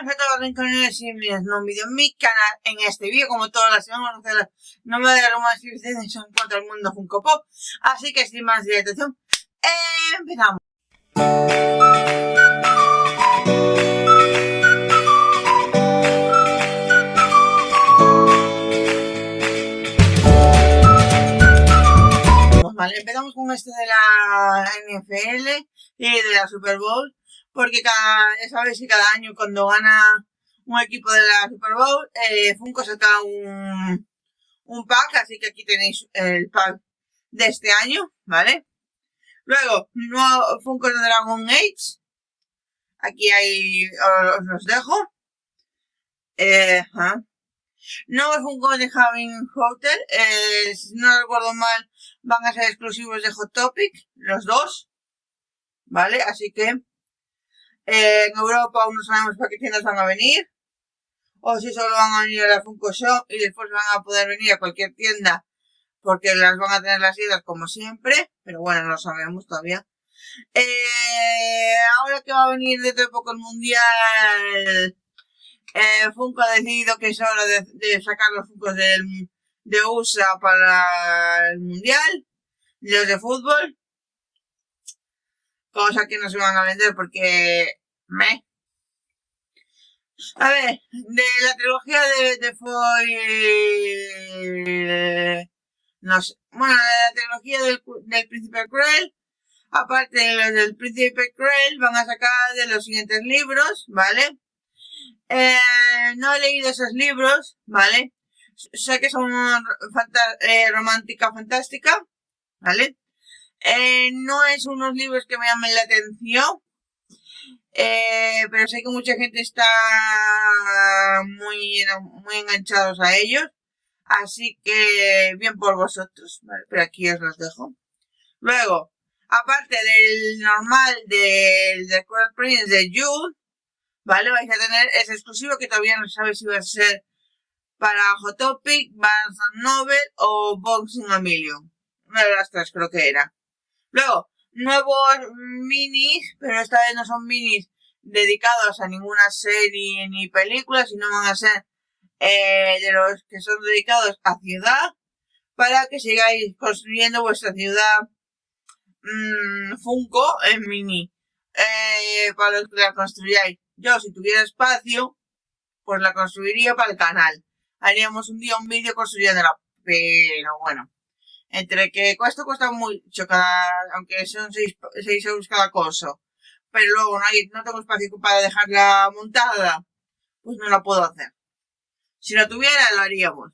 buenas a todos los rincones y bienvenidos a un vídeo en mi canal. En este vídeo, como todas las semanas, vamos a hacer no me da más suscripciones en cuanto al mundo Funko Pop. Así que sin más dilatación, empezamos. Vale, empezamos con este de la NFL y de la Super Bowl, porque ya sabéis que cada año cuando gana un equipo de la Super Bowl, Funko saca un pack, así que aquí tenéis el pack de este año, ¿vale? Luego, nuevo Funko de Dragon Age, aquí os los dejo. Nuevo Funko de Harry Potter, si no recuerdo mal, van a ser exclusivos de Hot Topic, los dos, ¿vale? Así que en Europa aún no sabemos para qué tiendas van a venir, o si solo van a venir a la Funko Shop y después van a poder venir a cualquier tienda porque las van a tener las tiendas como siempre, pero bueno, no lo sabemos todavía. Ahora que va a venir dentro de poco el Mundial, Funko ha decidido que es hora de sacar los Funkos de USA para el Mundial, los de fútbol, cosa que no se van a vender porque a ver, de la trilogía de Foy, no sé, bueno, de la trilogía del Príncipe Cruel, aparte de los del Príncipe Cruel, van a sacar de los siguientes libros, ¿vale? No he leído esos libros, ¿vale? Sé que son romántica fantástica, ¿vale? No es unos libros que me llamen la atención, pero sé que mucha gente está muy enganchados a ellos, así que bien por vosotros, ¿vale? Pero aquí os los dejo. Luego, aparte del normal del The Cruel Prince de Jude, ¿vale? Vais a tener ese exclusivo que todavía no sabéis si va a ser para Hot Topic, Barnes & Noble o Boxing a Million. Una de las tres creo que era. Luego, nuevos minis, pero esta vez no son minis dedicados a ninguna serie ni película, sino van a ser de los que son dedicados a ciudad, para que sigáis construyendo vuestra ciudad Funko en mini, para los que la construyáis. Yo, si tuviera espacio, pues la construiría para el canal. Haríamos un día un vídeo construyéndola, pero bueno, entre que cuesta mucho aunque son 6 euros cada cosa, pero luego no tengo espacio para dejarla montada, pues no la puedo hacer. Si lo tuviera, lo haríamos,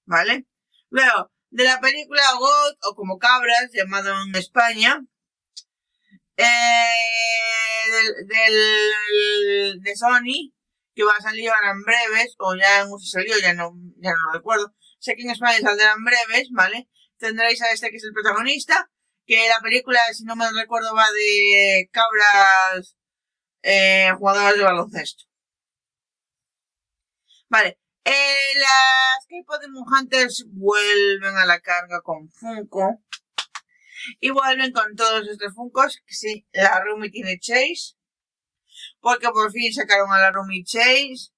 ¿vale? Luego, de la película God, o como Cabras, llamado en España, de Sony, que va a salir ahora en breves, o ya no salió, ya no lo recuerdo. Sé que en España saldrá en breves, ¿vale? Tendréis a este que es el protagonista, que la película, si no me recuerdo, va de cabras jugadoras de baloncesto. Vale, las K-Pop Demon Hunters vuelven a la carga con Funko. Y vuelven con todos estos Funkos, que sí, la Rumi tiene Chase, porque por fin sacaron a la Rumi Chase,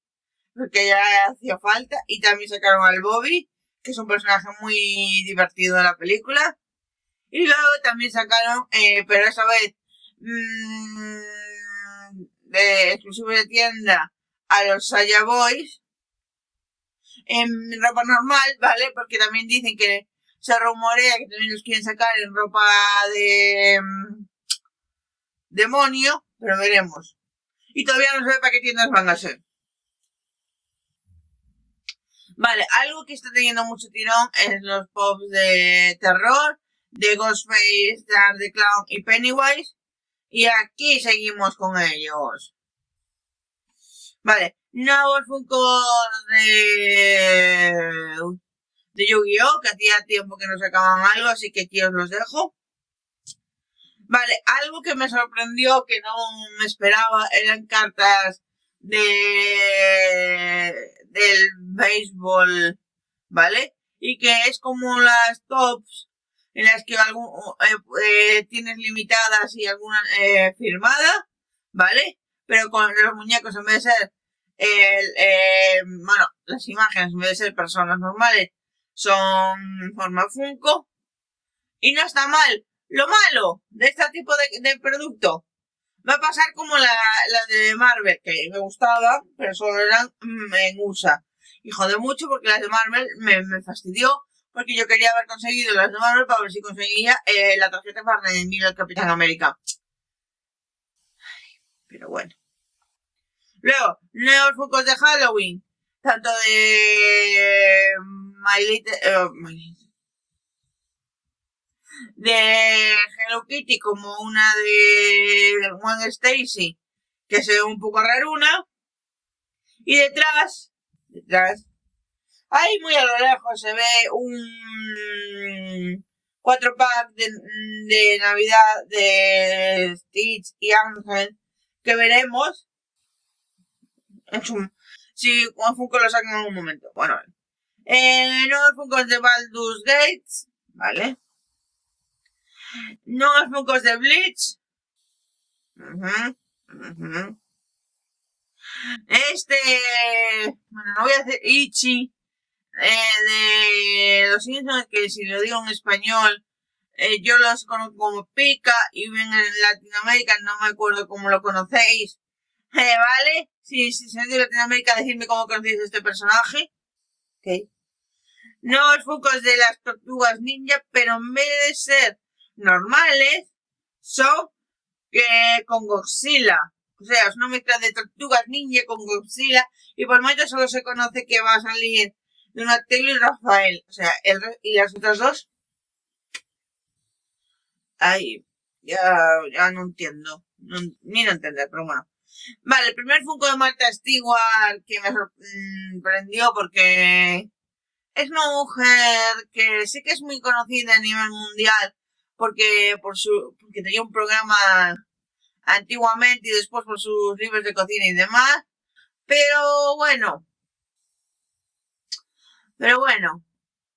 porque ya hacía falta, y también sacaron al Bobby, que es un personaje muy divertido de la película, y luego también sacaron, pero esta vez de exclusivo de tienda, a los Saya Boys en ropa normal, ¿vale? Porque también dicen que se rumorea que también los quieren sacar en ropa de demonio, pero veremos. Y todavía no se ve para qué tiendas van a ser. Vale, algo que está teniendo mucho tirón es los pops de terror, de Ghostface, The Clown y Pennywise. Y aquí seguimos con ellos. Vale, nuevos Funkos de Yu-Gi-Oh, que hacía tiempo que no sacaban algo, así que aquí os los dejo. Vale, algo que me sorprendió, que no me esperaba, eran cartas del béisbol, ¿vale? Y que es como las tops, en las que tienes limitadas y alguna firmada, ¿vale? Pero con los muñecos, en vez de ser Bueno, las imágenes, en vez de ser personas normales, son en forma Funko. Y no está mal. Lo malo de este tipo de producto va a pasar como la de Marvel, que me gustaba, pero solo eran en USA. Y jode mucho porque las de Marvel me fastidió, porque yo quería haber conseguido las de Marvel para ver si conseguía la tarjeta para redimir al Capitán América. Pero bueno. Luego, nuevos focos de Halloween. Tanto de de Hello Kitty como una de Gwen Stacy, que se ve un poco raruna. Y detrás, ahí muy a lo lejos se ve un 4-pack de Navidad de Stitch y Ángel, que veremos si Funko lo sacan en algún momento. Bueno, nuevos Funkos de Baldur's Gates, ¿vale? Nuevos Funkos de Bleach. Bueno, no voy a hacer Ichi, de los Simpsons, que si lo digo en español, yo los conozco como Pika, y en Latinoamérica no me acuerdo cómo lo conocéis. ¿Vale? Si sois de Latinoamérica, decidme cómo conocéis este personaje. Ok. Nuevos Funkos de las Tortugas Ninja, pero en vez de ser normales, son con Godzilla. O sea, es una mezcla de Tortugas Ninja con Godzilla, y por el momento solo se conoce que va a salir Donatello y Rafael. O sea, y las otras dos. Ay, ya no entiendo. Ni no entender, pero bueno. Vale, el primer Funko de Martha Stewart, que me sorprendió porque es una mujer que sí que es muy conocida a nivel mundial, porque tenía un programa antiguamente y después por sus libros de cocina y demás. Pero bueno,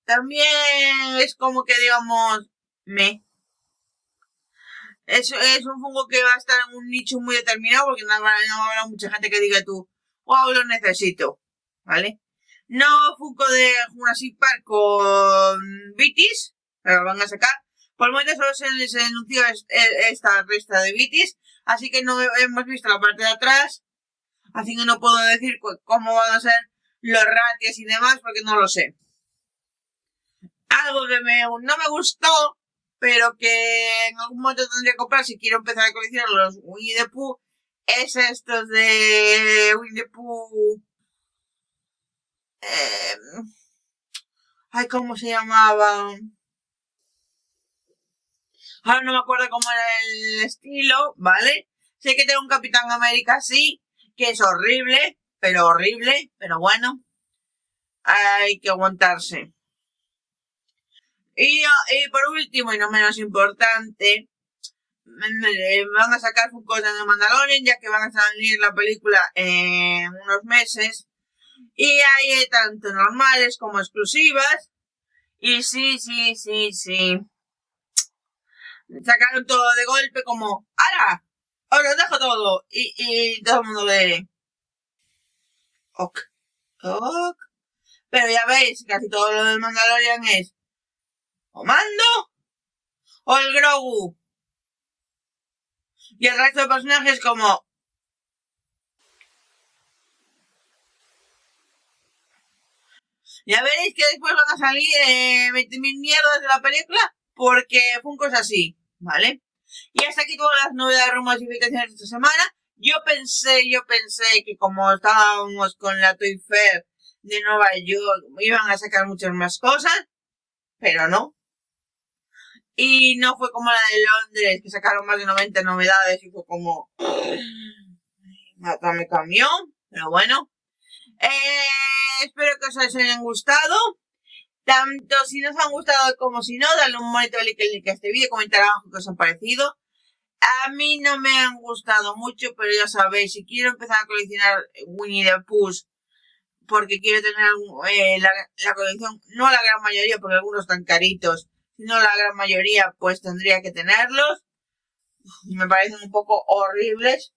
también es como que digamos, es un fungo que va a estar en un nicho muy determinado, porque no habrá mucha gente que diga tú, wow, lo necesito, ¿vale? No fungo de Jurassic Park con Vitis, pero van a sacar. Por el momento solo se anunció esta resta de Vitis, así que no hemos visto la parte de atrás, así que no puedo decir cómo van a ser los ratios y demás, porque no lo sé. Algo que no me gustó, pero que en algún momento tendría que comprar si quiero empezar a coleccionar los Winnie the Pooh, es estos de Winnie the Pooh. ¿Cómo se llamaban? Ahora no me acuerdo cómo era el estilo, ¿vale? Sé que tengo un Capitán América así, que es horrible, pero bueno, hay que aguantarse. Y por último, y no menos importante, van a sacar cosas de Mandalorian, ya que van a salir la película en unos meses. Y hay tanto normales como exclusivas. Y sí. Sacaron todo de golpe como, ¡Hala! Os lo dejo todo. Y todo el mundo ve. Ok. Pero ya veis, casi todo lo del Mandalorian es o Mando o el Grogu. Y el resto de personajes como... Ya veréis que después van a salir 20.000 mierdas de la película, porque Funko es así, ¿vale? Y hasta aquí todas las novedades, rumores y felicitaciones de esta semana. Yo pensé que como estábamos con la Toy Fair de Nueva York, iban a sacar muchas más cosas, pero no. Y no fue como la de Londres, que sacaron más de 90 novedades y fue como... Mátame camión, pero bueno. Espero que os hayan gustado. Tanto si nos han gustado como si no, dale un bonito like a este vídeo, comentar abajo qué os han parecido. A mí no me han gustado mucho, pero ya sabéis, si quiero empezar a coleccionar Winnie the Pooh, porque quiero tener la colección, no la gran mayoría, porque algunos están caritos, sino la gran mayoría, pues tendría que tenerlos. Me parecen un poco horribles.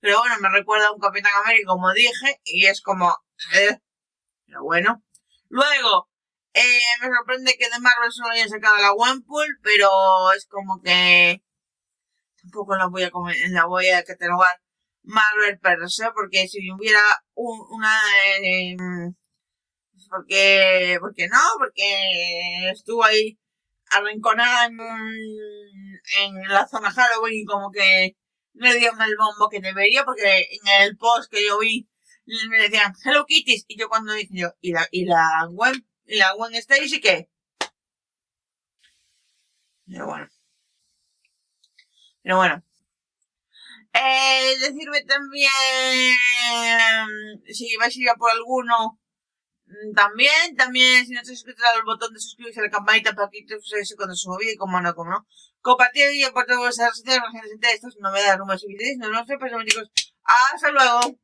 Pero bueno, me recuerda a un Capitán América, como dije, y es como... pero bueno. Luego, me sorprende que de Marvel solo hayan sacado la Gwenpool, pero es como que tampoco la voy a catalogar Marvel per se, porque si hubiera una... porque no, porque estuvo ahí arrinconada en la zona Halloween y como que no dio el bombo que debería, porque en el post que yo vi me decían Hello Kitties, y yo cuando dije yo, y la Gwen Stacy, ¿qué? Pero bueno. Decirme también si vais a ir a por alguno. También, si no estáis suscritos al botón de suscribirse a la campanita para que te suceda cuando subo vídeo, como no. Compartir el vídeo por todas vuestras redes sociales, para que nos entere de estas novedades, rumores y videos. Nos vemos en el próximo, chicos. Hasta luego.